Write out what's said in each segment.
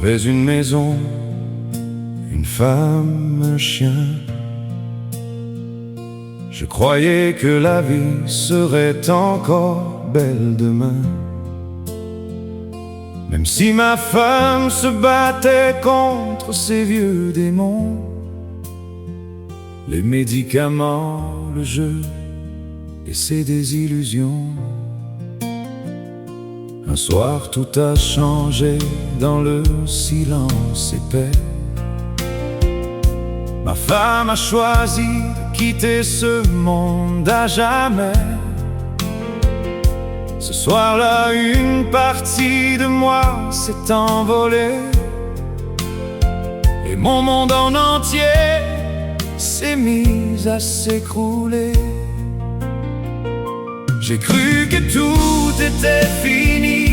J'avais une maison, une femme, un chien. Je croyais que la vie serait encore belle demain. Même si ma femme se battait contre ces vieux démons, les médicaments, le jeu et ses désillusions. Un soir tout a changé dans le silence épais. Ma femme a choisi de quitter ce monde à jamais. Ce soir-là, une partie de moi s'est envolée, et mon monde en entier s'est mis à s'écrouler. J'ai cru que tout était fini,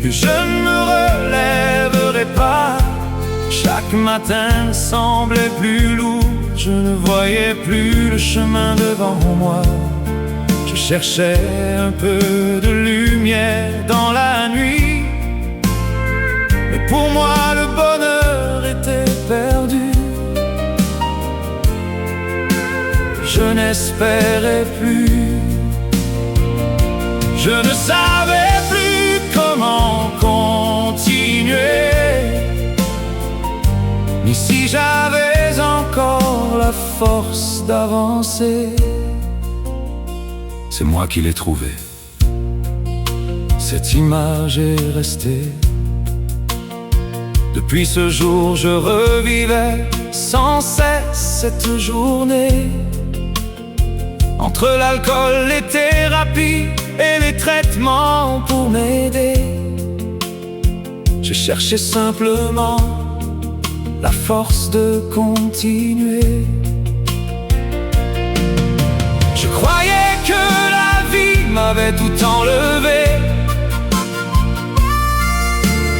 que je ne me relèverais pas. Chaque matin semblait plus lourd, je ne voyais plus le chemin devant moi. Je cherchais un peu de lumière dans la nuit, mais pour moi le bonheur était perdu. Je n'espérais plus, je ne savais plus comment continuer, ni si j'avais encore la force d'avancer. C'est moi qui l'ai trouvé. Cette image est restée. Depuis ce jour, je revivais sans cesse cette journée. Entre l'alcool, les thérapies et les traitements pour m'aider, je cherchais simplement la force de continuer. Je croyais que la vie m'avait tout enlevé,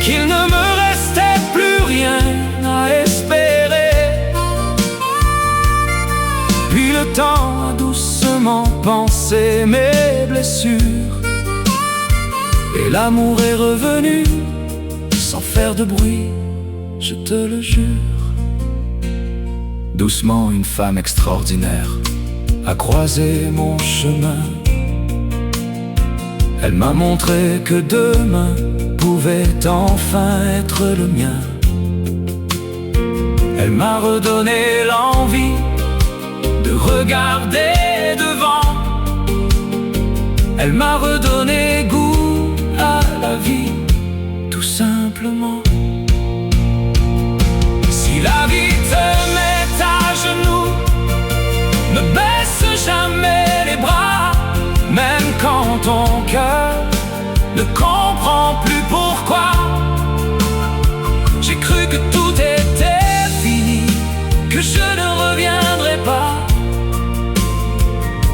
qu'il ne me restait plus rien à espérer. Puis le temps a doucement pansé mes blessures, et l'amour est revenu sans faire de bruit, je te le jure. Doucement, une femme extraordinaire a croisé mon chemin. Elle m'a montré que demain pouvait enfin être le mien. Elle m'a redonné l'envie de regarder devant. Elle m'a redonné goût à la vie, tout simplement. Si la vie te met à genoux, ne baisse jamais les bras, même quand ton cœur ne comprend plus pourquoi. J'ai cru que tout était fini, que je ne reviendrais pas,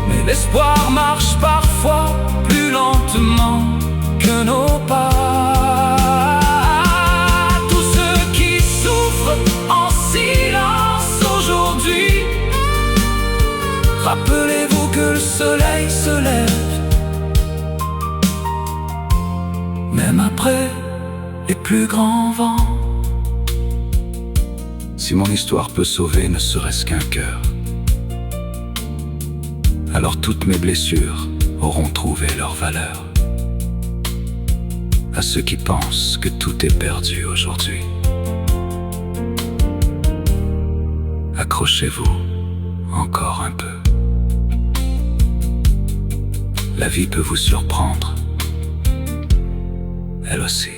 mais l'espoir marche parfois plus lentement que nos pas. Tous ceux qui souffrent en silence aujourd'hui, rappelez-vous que le soleil se lève, même après les plus grands vents. Si mon histoire peut sauver ne serait-ce qu'un cœur, alors toutes mes blessures auront trouvé leur valeur. À ceux qui pensent que tout est perdu aujourd'hui, accrochez-vous encore un peu. La vie peut vous surprendre, elle aussi.